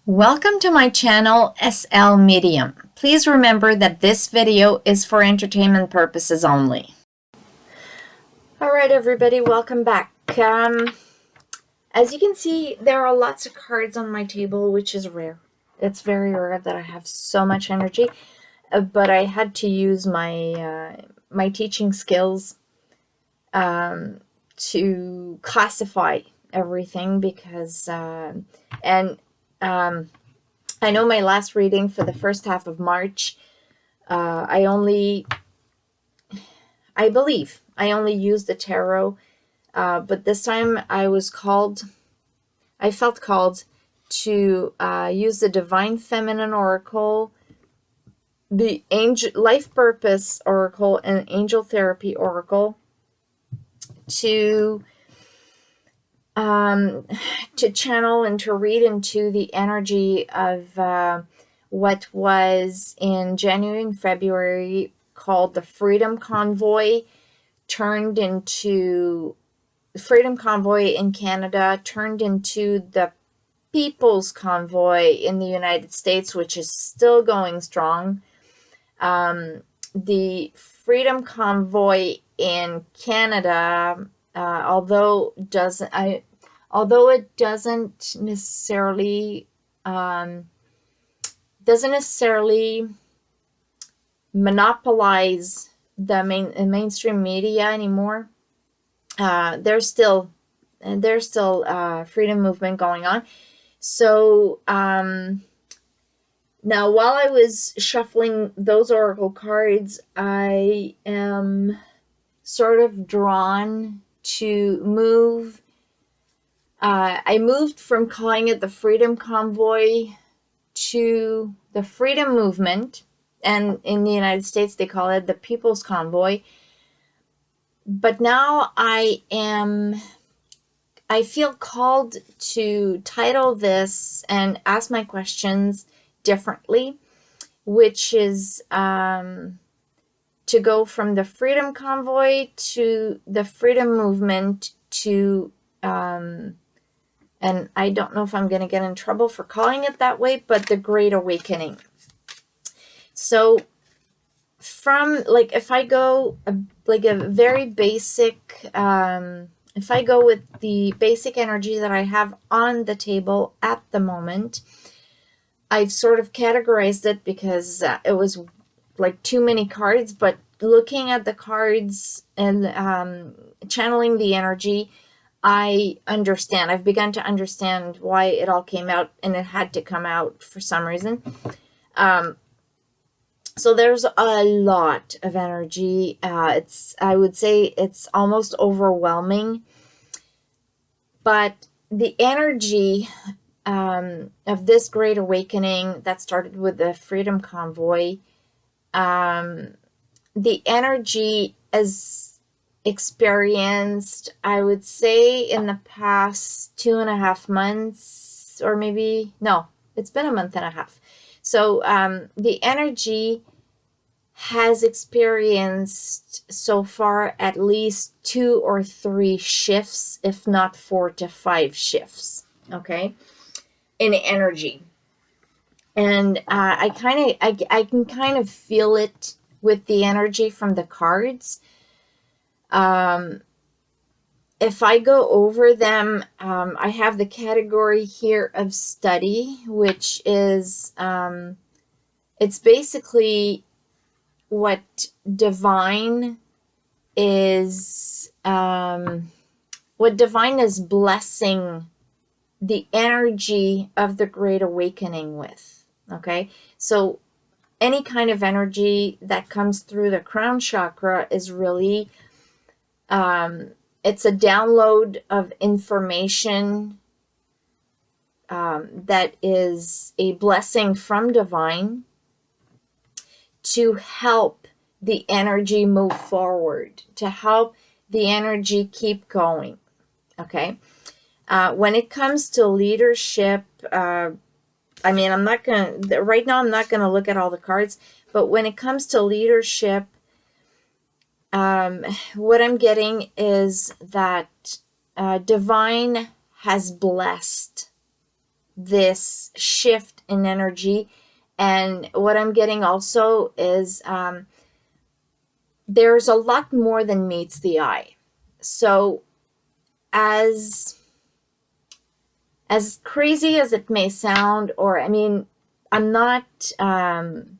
Welcome to my channel, SL Medium. Please remember that this video is for entertainment purposes only. Alright everybody, welcome back. As you can see, there are lots of cards on my table, which is rare. It's very rare that I have so much energy, but I had to use my my teaching skills to classify everything because I know my last reading for the first half of March, I believe I only used the tarot, but this time I felt called to use the Divine Feminine Oracle, the Angel Life Purpose Oracle, and Angel Therapy Oracle to channel and to read into the energy of what was in January and February called the Freedom Convoy, turned into Freedom Convoy in Canada, turned into the People's Convoy in the United States, which is still going strong. The Freedom Convoy in Canada, although it doesn't necessarily monopolize the mainstream media anymore. There's still freedom movement going on. So now, while I was shuffling those oracle cards, I am sort of drawn to move. I moved from calling it the Freedom Convoy to the Freedom Movement, and in the United States they call it the People's Convoy. But now I feel called to title this and ask my questions differently, which is to go from the Freedom Convoy to the Freedom Movement to and I don't know if I'm going to get in trouble for calling it that way, but the Great Awakening. So from, like, if I go like a very basic, if I go with the basic energy that I have on the table at the moment, I've sort of categorized it because it was like too many cards, but looking at the cards and channeling the energy, I understand. I've begun to understand why it all came out, and it had to come out for some reason. So there's a lot of energy. I would say it's almost overwhelming. But the energy of this Great Awakening that started with the Freedom Convoy, the energy as experienced, I would say, in the past 2.5 months, or maybe, no, it's been a month and a half. So the energy has experienced so far at least 2 or 3 shifts, if not 4 to 5 shifts, okay, in energy. And I can kind of feel it with the energy from the cards. If I go over them, I have the category here of study, which is, it's basically what divine is blessing the energy of the Great Awakening with. Okay, so any kind of energy that comes through the crown chakra is really it's a download of information that is a blessing from divine to help the energy move forward, to help the energy keep going. Okay. When it comes to leadership, I mean, I'm not going to, right now, I'm not going to look at all the cards, but when it comes to leadership, what I'm getting is that divine has blessed this shift in energy. And what I'm getting also is there's a lot more than meets the eye. So as crazy as it may sound, or I mean, I'm not trying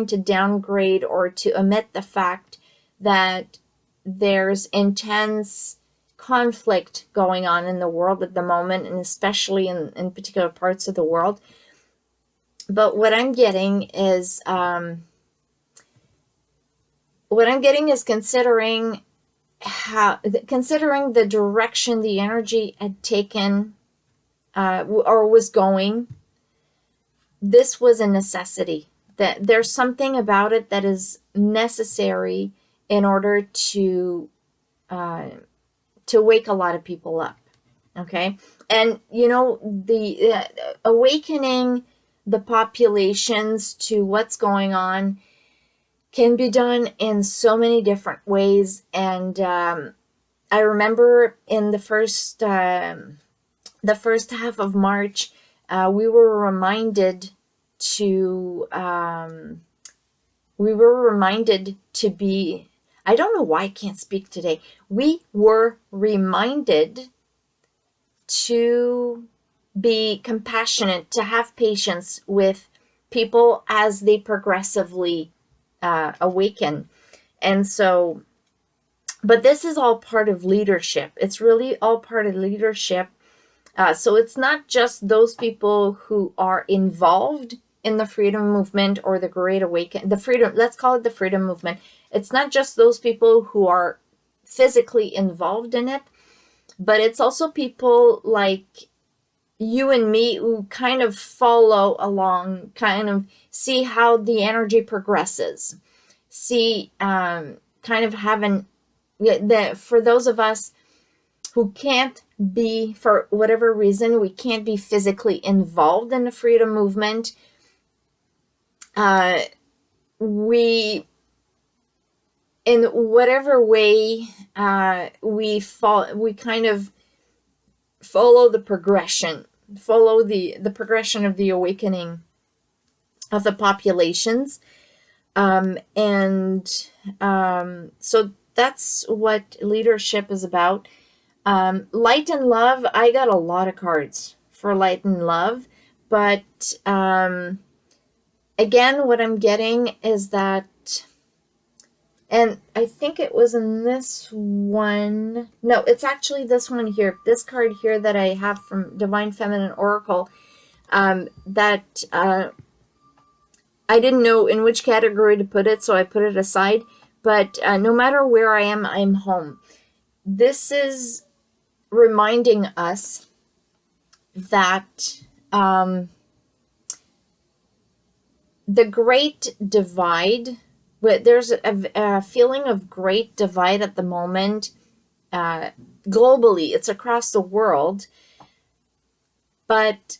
to downgrade or to omit the fact that there's intense conflict going on in the world at the moment, and especially in particular parts of the world. But what I'm getting is considering the direction the energy had taken or was going. This was a necessity. That there's something about it that is necessary in order to wake a lot of people up. Okay, and the awakening the populations to what's going on can be done in so many different ways. And I remember in the first half of March, we were reminded to be, I don't know why I can't speak today. We were reminded to be compassionate, to have patience with people as they progressively awaken. And so, but this is all part of leadership. It's really all part of leadership. So it's not just those people who are involved in the freedom movement or the Great Awakening, let's call it the freedom movement. It's not just those people who are physically involved in it, but it's also people like you and me who kind of follow along, kind of see how the energy progresses, see kind of having for those of us who can't be, for whatever reason, we can't be physically involved in the freedom movement, we, in whatever way, we kind of follow the progression of the awakening of the populations. So that's what leadership is about. Light and love, I got a lot of cards for light and love, but again, what I'm getting is that, and I think it was in this one, no, it's actually this one here, this card here that I have from Divine Feminine Oracle, that I didn't know in which category to put it, so I put it aside. But no matter where I am, I'm home. This is reminding us that the great divide, there's a feeling of great divide at the moment, globally. It's across the world. But,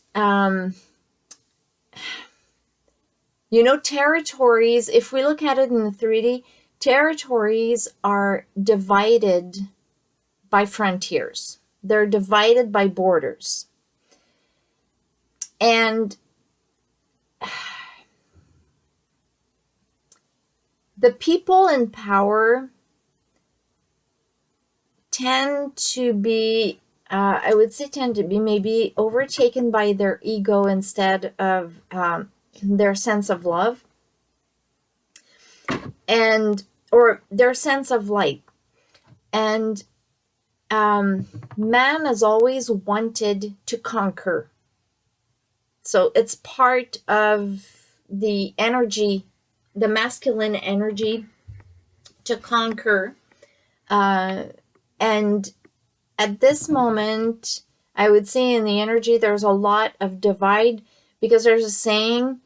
territories, if we look at it in the 3D, territories are divided by frontiers. They're divided by borders. And the people in power tend to be maybe overtaken by their ego instead of their sense of love, or their sense of light. And man has always wanted to conquer. So it's part of the energy, the masculine energy, to conquer. And at this moment, I would say in the energy, there's a lot of divide, because there's a saying,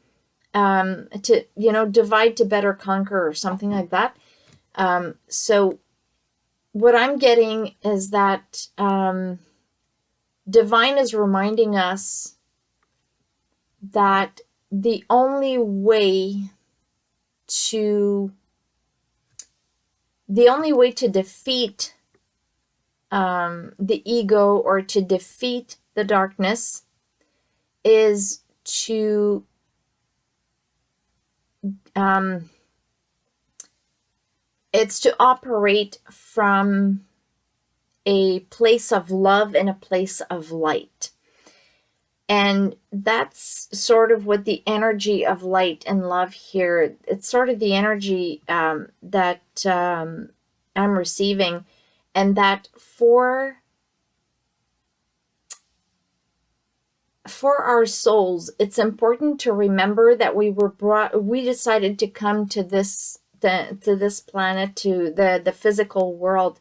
divide to better conquer, or something like that. So what I'm getting is that Divine is reminding us that the only way to defeat the ego, or to defeat the darkness is to it's to operate from a place of love and a place of light. And that's sort of what the energy of light and love here, it's sort of the energy that I'm receiving. And that for our souls, it's important to remember that we decided to come to this planet, to the physical world.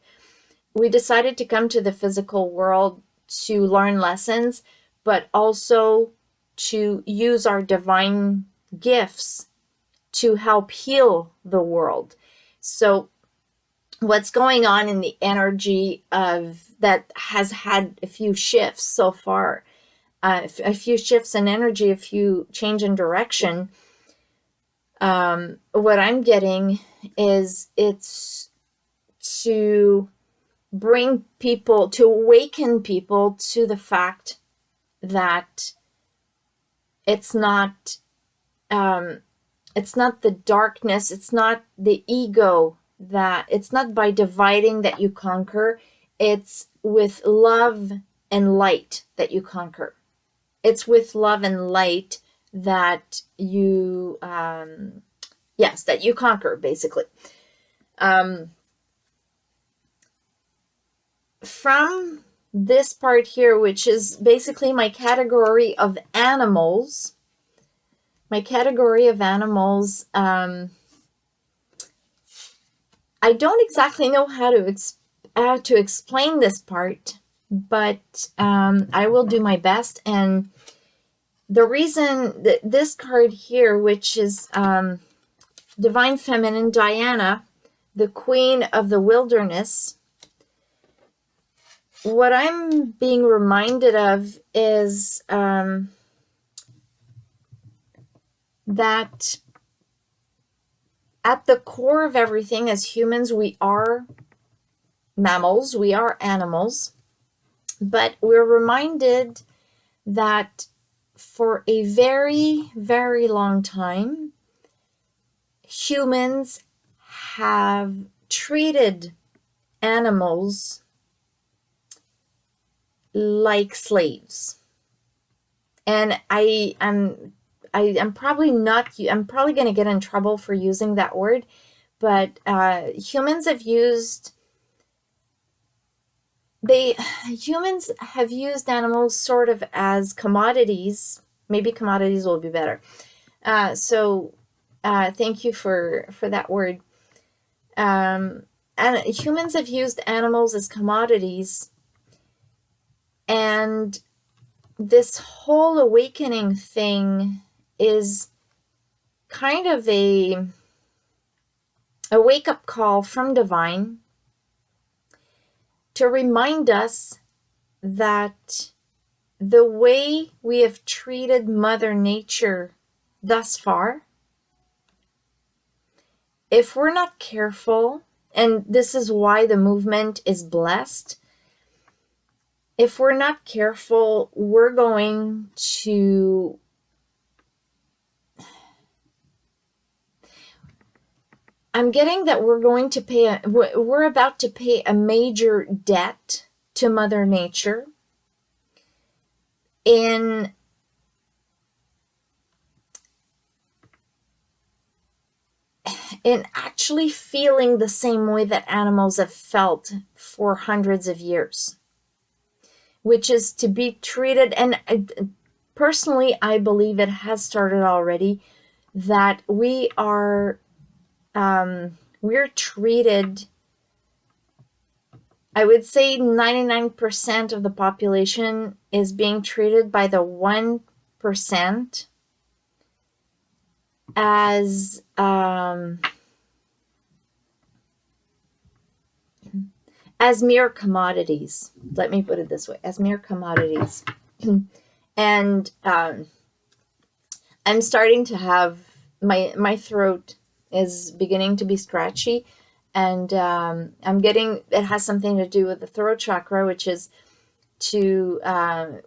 We decided to come to the physical world to learn lessons, but also to use our divine gifts to help heal the world. So what's going on in the energy of that has had a few shifts so far, a few shifts in energy, a few change in direction. What I'm getting is it's to bring people, to awaken people to the fact that it's not the darkness, it's not the ego, that it's not by dividing that you conquer. It's with love and light that you conquer. It's with love and light that you that you conquer, basically. From this part here, which is basically my category of animals, I don't exactly know how to explain this part, but I will do my best. And the reason that this card here, which is Divine Feminine Diana, the Queen of the Wilderness, what I'm being reminded of is that at the core of everything, as humans, we are mammals, we are animals, but we're reminded that for a very, very long time, humans have treated animals like slaves. And I'm probably going to get in trouble for using that word, but humans have used animals sort of as commodities. Maybe commodities will be better. So thank you for that word. And humans have used animals as commodities, and this whole awakening thing is kind of a wake-up call from Divine to remind us that the way we have treated Mother Nature thus far, if we're not careful, and this is why the movement is blessed, if we're not careful, we're going to I'm getting that we're about to pay a major debt to Mother Nature in actually feeling the same way that animals have felt for hundreds of years, which is to be treated, and personally, I believe it has started already, that we're treated, I would say 99% of the population is being treated by the 1% as mere commodities. Let me put it this way, as mere commodities. And I'm starting to have, my throat is beginning to be scratchy, and I'm getting, it has something to do with the throat chakra, which is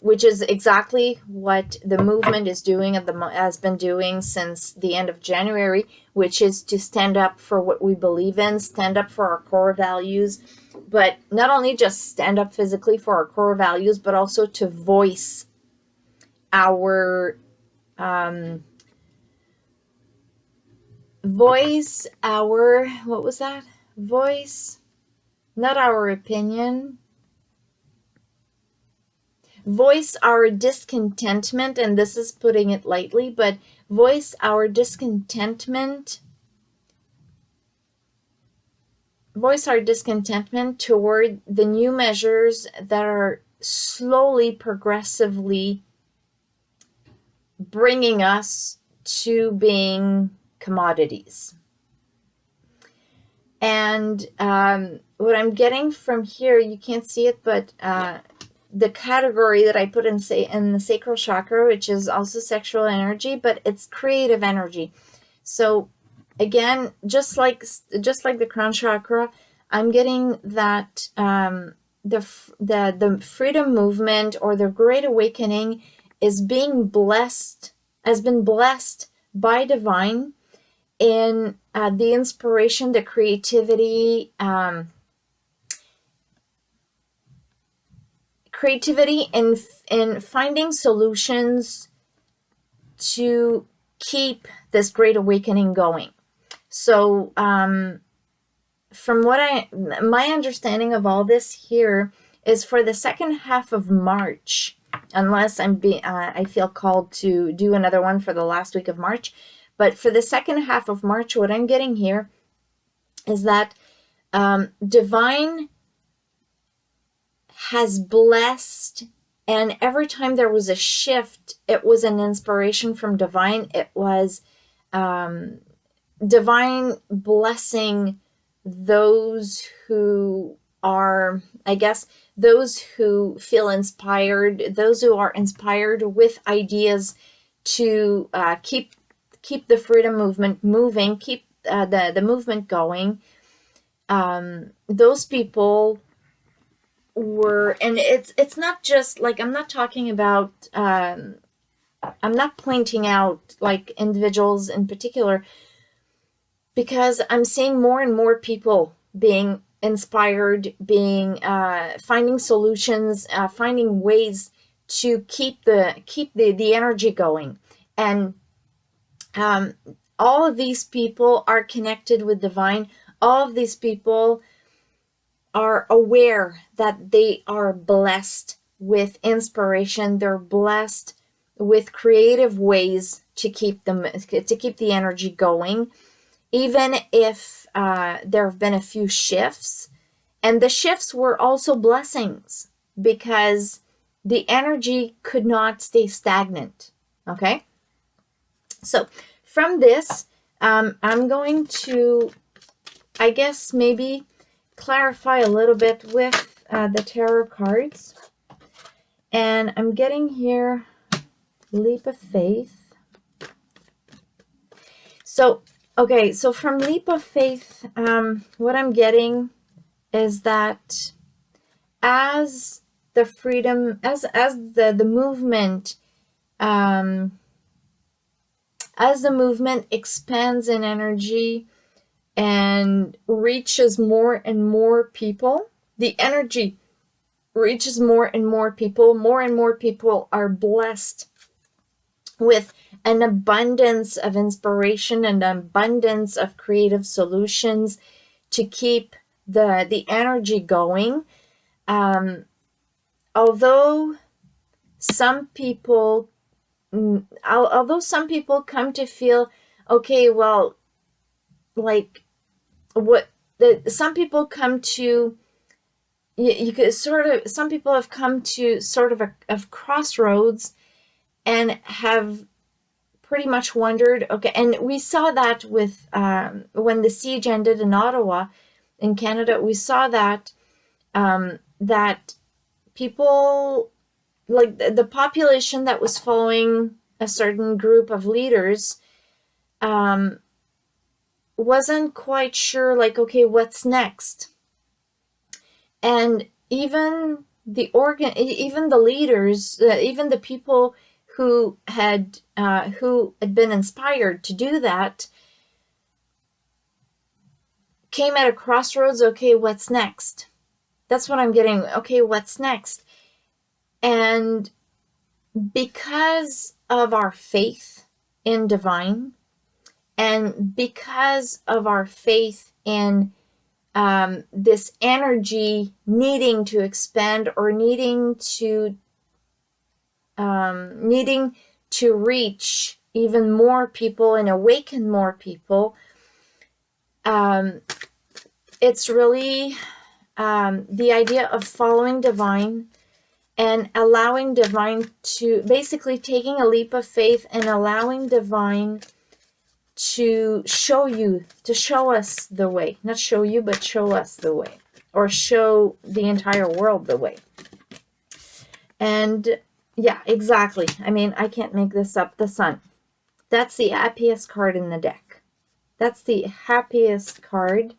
which is exactly what the movement is doing has been doing since the end of January, which is to stand up for what we believe in, stand up for our core values, but not only just stand up physically for our core values, but also to voice our what was that? Voice, not our opinion, voice our discontentment, and this is putting it lightly, but voice our discontentment toward the new measures that are slowly, progressively bringing us to being commodities. And what I'm getting from here, you can't see it, but the category that I put in the sacral chakra, which is also sexual energy, but it's creative energy. So again, just like the crown chakra, I'm getting that the freedom movement or the Great Awakening has been blessed by divine in the inspiration, the creativity, in finding solutions to keep this Great Awakening going. So from my understanding of all this here is for the second half of March, unless I feel called to do another one for the last week of March, but for the second half of March, what I'm getting here is that divine has blessed, and every time there was a shift, it was an inspiration from divine. It was divine blessing those who are, I guess, those who feel inspired, those who are inspired with ideas to keep the freedom movement moving, keep the movement going. Those people were, and it's not just like, I'm not talking about, I'm not pointing out like individuals in particular, because I'm seeing more and more people being inspired, finding solutions, finding ways to keep the energy going. And all of these people are connected with divine. All of these people are aware that they are blessed with inspiration. They're blessed with creative ways to keep the energy going, even if there have been a few shifts. And the shifts were also blessings because the energy could not stay stagnant. Okay? So from this, I'm going to, I guess, maybe clarify a little bit with the tarot cards. And I'm getting here leap of faith. So, okay, so from leap of faith, what I'm getting is that as the freedom, as the movement, as the movement expands in energy and reaches more and more people, the energy reaches more and more people are blessed with an abundance of inspiration and an abundance of creative solutions to keep the energy going. Although some people come to feel, okay, well, like some people come to, you could sort of, some people have come to sort of a crossroads and have pretty much wondered, okay, and we saw that with when the siege ended in Ottawa in Canada, we saw that that people, like the population that was following a certain group of leaders, wasn't quite sure, like, okay, what's next? And even even the leaders, even the people who had been inspired to do that, came at a crossroads. Okay, what's next? That's what I'm getting. Okay, what's next? And because of our faith in divine, and because of our faith in this energy needing to expand, or needing to reach even more people and awaken more people, it's really the idea of following divine and allowing divine to, basically taking a leap of faith and allowing divine to show us the way. Not show you, but show us the way, or show the entire world the way. And yeah, exactly. I mean, I can't make this up. The sun. That's the happiest card in the deck. That's the happiest card.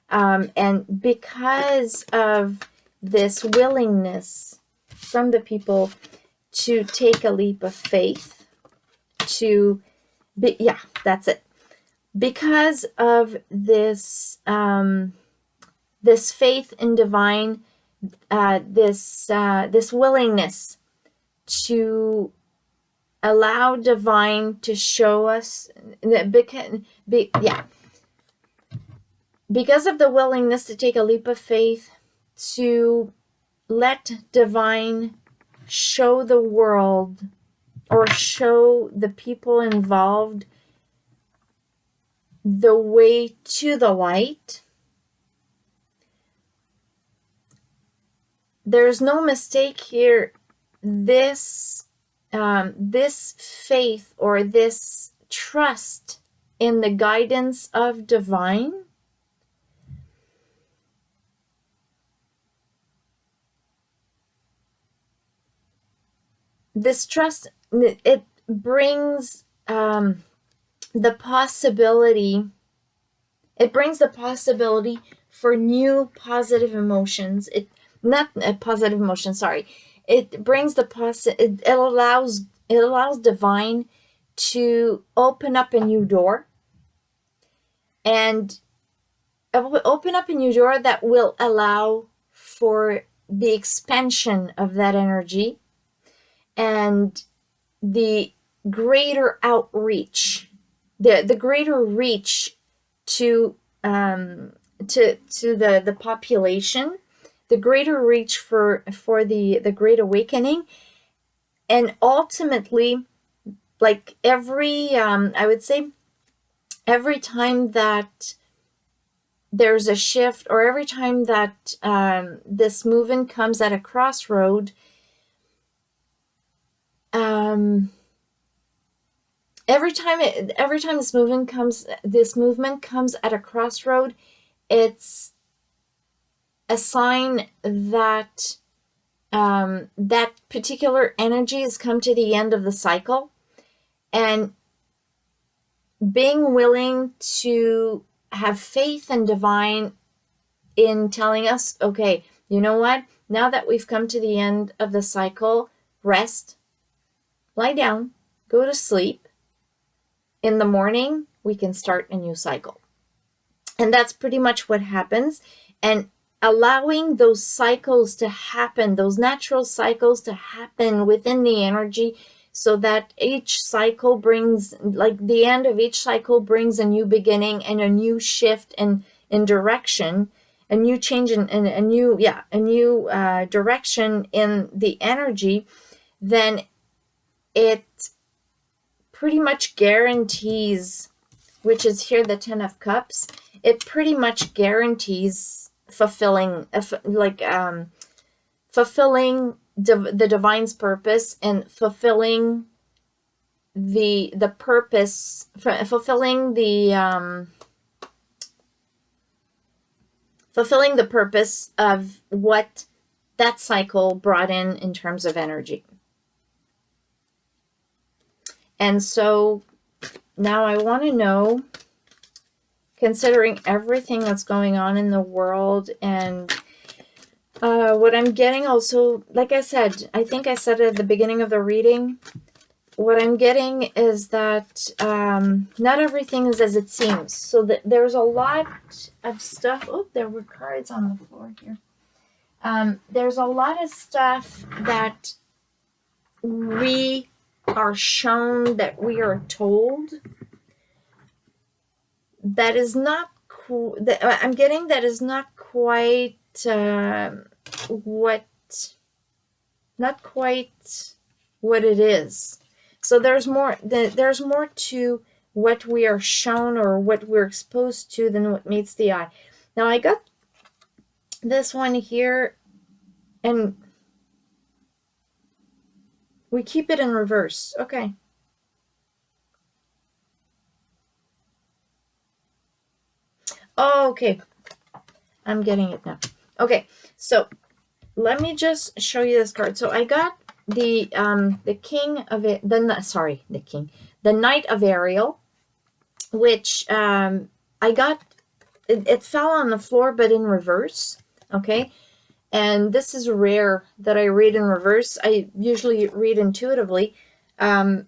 And because of this willingness from the people to take a leap of faith, that's it. Because of this this faith in divine, this willingness to allow divine to show us, because of the willingness to take a leap of faith, to let divine show the world, or show the people involved, the way to the light. There's no mistake here. This faith, or this trust in the guidance of divine, this trust, it brings the possibility for new positive emotions. It brings it allows divine to open up a new door, and open up a new door that will allow for the expansion of that energy and the greater outreach, the greater reach to the population, the greater reach for the Great Awakening. And ultimately, like I would say every time that there's a shift, or every time that this movement comes at a crossroad, every time this movement comes at a crossroad, it's a sign that that particular energy has come to the end of the cycle. And being willing to have faith in divine in telling us, okay, you know what? Now that we've come to the end of the cycle, rest, lie down, go to sleep. In the morning, we can start a new cycle. And that's pretty much what happens. And allowing those cycles to happen, those natural cycles to happen within the energy, so that each cycle brings, like the end of each cycle brings a new beginning and a new shift in direction, a new change in a new direction in the energy. Then it pretty much guarantees, which is here the 10 of Cups, it pretty much guarantees fulfilling the divine's purpose, and fulfilling the purpose, fulfilling the purpose of what that cycle brought in terms of energy. And so now I want to know, considering everything that's going on in the world, and What I'm getting also, like I said, I think I said it at the beginning of the reading, what I'm getting is that not everything is as it seems. So that there's a lot of stuff. Oh, there were cards on the floor here. There's a lot of stuff that we are shown, that we are told, that is not cool. That I'm getting that is not quite what, not quite what it is. So there's more. There's more to what we are shown or what we're exposed to than what meets the eye. Now I got this one here, and we keep it in reverse. Okay. Oh, okay. I'm getting it now. Okay, so let me just show you this card. So I got the king of it, the knight of Ariel, which I got. It fell on the floor, but in reverse. Okay, and this is rare that I read in reverse. I usually read intuitively, but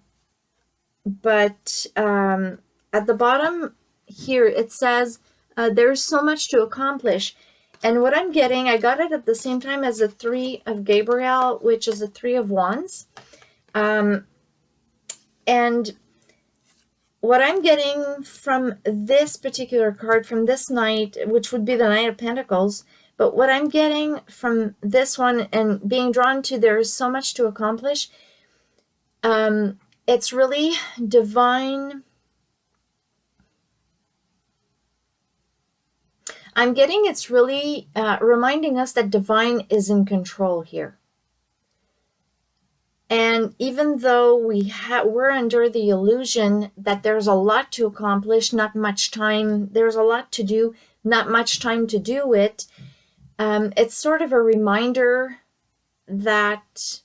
at the bottom here it says there's so much to accomplish. And what I'm getting, I got it at the same time as the 3 of Gabriel, which is a 3 of Wands. And what I'm getting from this particular card, from this knight, which would be the Knight of Pentacles, but what I'm getting from this one and being drawn to there is so much to accomplish, it's really divine. I'm getting it's really reminding us that divine is in control here. And even though we're under the illusion that there's a lot to accomplish, not much time, there's a lot to do, not much time to do it, it's sort of a reminder that,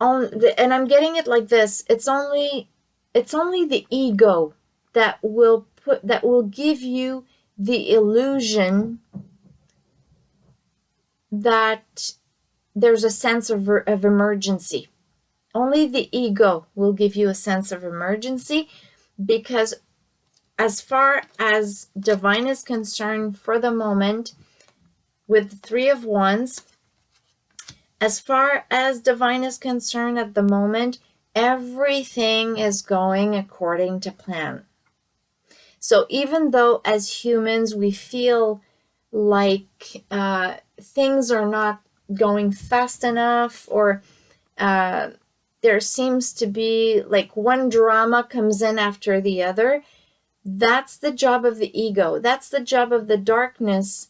and I'm getting it like this, it's only the ego that will give you the illusion that there's a sense of emergency. Only the ego will give you a sense of emergency, because as far as divine is concerned for the moment, with the 3 of Wands, as far as divine is concerned at the moment, everything is going according to plan. So even though as humans we feel like things are not going fast enough, or there seems to be like one drama comes in after the other, that's the job of the ego. That's the job of the darkness,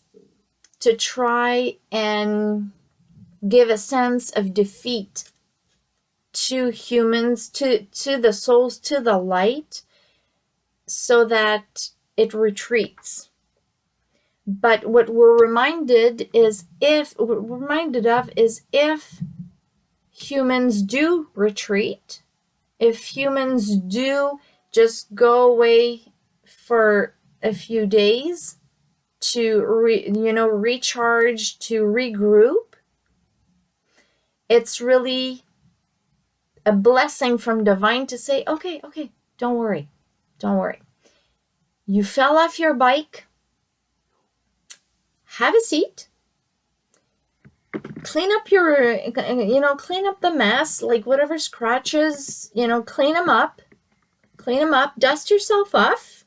to try and give a sense of defeat to humans, to the souls, to the light, so that it retreats. But what we're reminded of is if humans do retreat, if humans do just go away for a few days to recharge, to regroup, it's really a blessing from divine to say, okay, don't worry. You fell off your bike. Have a seat. Clean up clean up the mess, like whatever scratches, clean them up, dust yourself off.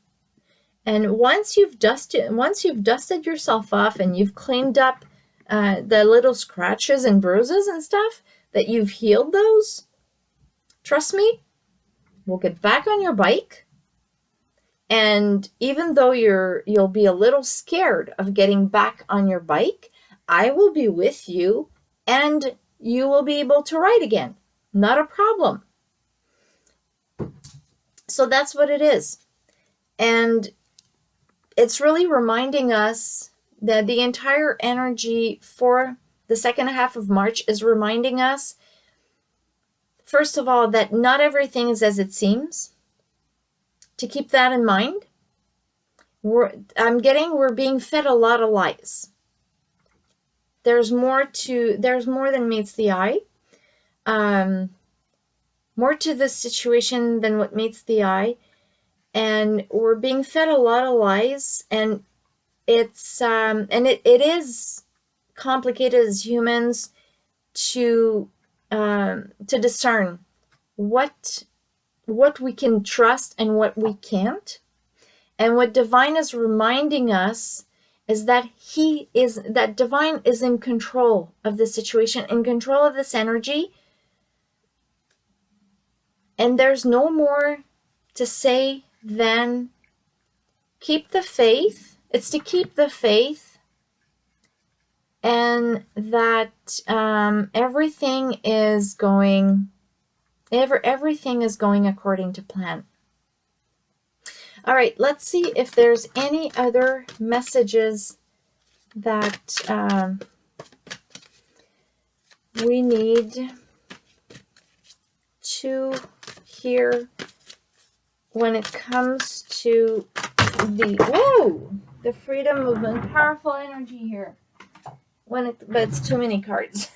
And once you've dusted yourself off and you've cleaned up the little scratches and bruises and stuff, that you've healed those, trust me, we'll get back on your bike. And even though you'll be a little scared of getting back on your bike, I will be with you and you will be able to ride again. Not a problem. So that's what it is. And it's really reminding us that the entire energy for the second half of March is reminding us, first of all, that not everything is as it seems. To keep that in mind. we're being fed a lot of lies. There's more than meets the eye. More to this situation than what meets the eye. And we're being fed a lot of lies, and it is complicated as humans to discern what we can trust and what we can't. And what divine is reminding us is that divine is in control of the situation, in control of this energy, and there's no more to say than keep the faith. It's to keep the faith, and that everything is going according to plan. All right, let's see if there's any other messages that we need to hear when it comes to the freedom movement. Powerful energy here. But it's too many cards.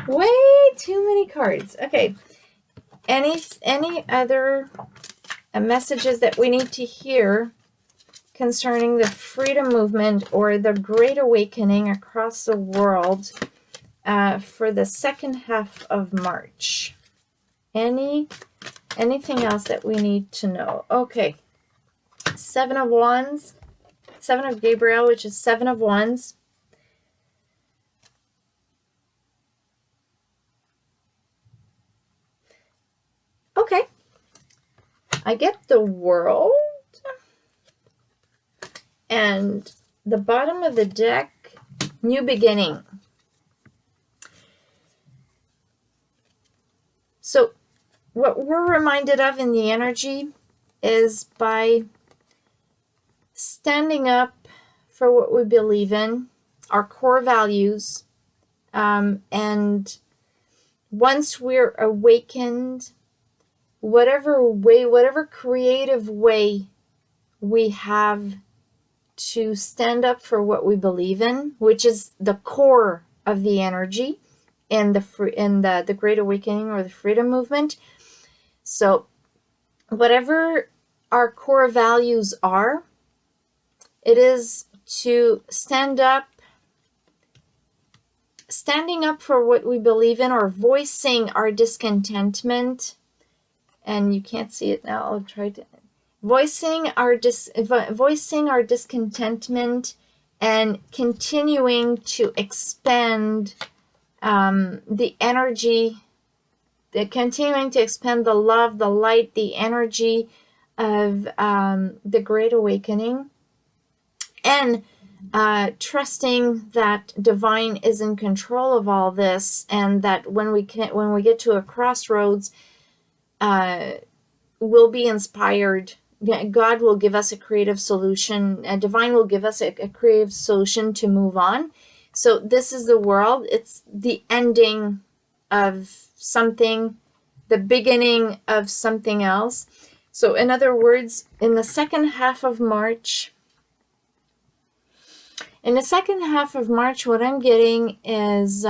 Way too many cards. Okay. Any other messages that we need to hear concerning the freedom movement or the Great Awakening across the world for the second half of March? Anything else that we need to know? Okay. 7 of Wands. 7 of Gabriel, which is 7 of Wands. Okay. I get the World, and the bottom of the deck, New Beginning. So what we're reminded of in the energy is by standing up for what we believe in, our core values, and once we're awakened, whatever creative way we have to stand up for what we believe in, which is the core of the energy in the Great Awakening or the Freedom Movement. So whatever our core values are, it is to standing up for what we believe in, or voicing our discontentment. And you can't see it now. I'll try to voicing our discontentment and continuing to expand the energy, continuing to expand the love, the light, the energy of the Great Awakening, and trusting that divine is in control of all this, and that when we get to a crossroads, we'll be inspired. God will give us a creative solution, and divine will give us a creative solution to move on. So this is the world. It's the ending of something, the beginning of something else. So in other words, in the second half of March, what I'm getting is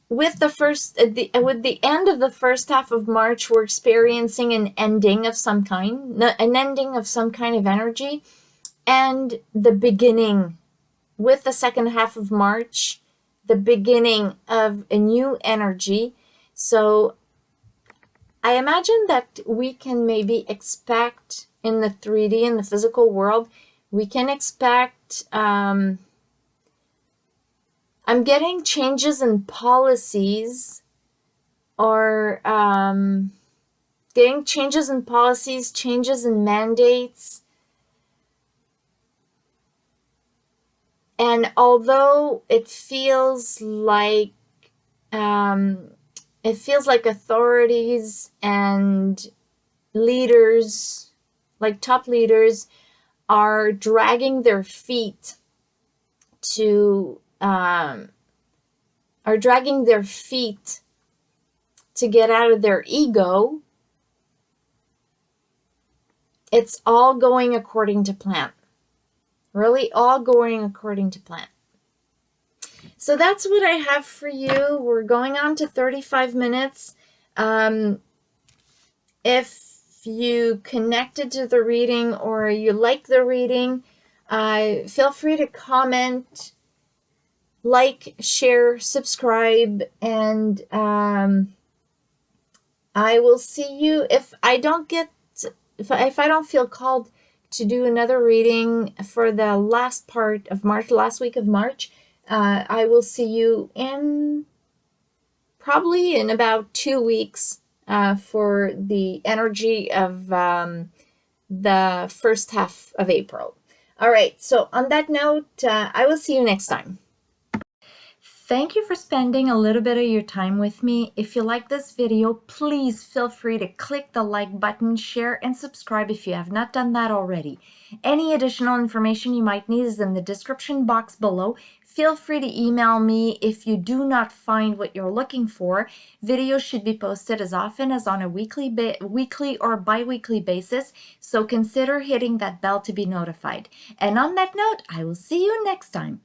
with the end of the first half of March, we're experiencing an ending of some kind of energy, and the beginning with the second half of March, the beginning of a new energy. So I imagine that we can maybe expect in the 3D, in the physical world, we can expect I'm getting changes in policies, or getting changes in policies, changes in mandates. And although it feels like authorities and leaders, like top leaders, are dragging their feet to get out of their ego, It's all going according to plan. Really all going according to plan. So that's what I have for you. We're going on to 35 minutes. If you connected to the reading or you like the reading, feel free to comment, like, share, subscribe, and I will see you. If I don't feel called to do another reading for the last part of March, last week of March, I will see you probably in about 2 weeks for the energy of the first half of April. All right, so on that note, I will see you next time. Thank you for spending a little bit of your time with me. If you like this video, please feel free to click the like button, share, and subscribe if you have not done that already. Any additional information you might need is in the description box below. Feel free to email me if you do not find what you're looking for. Videos should be posted as often as on a weekly or bi-weekly basis, so consider hitting that bell to be notified. And on that note, I will see you next time.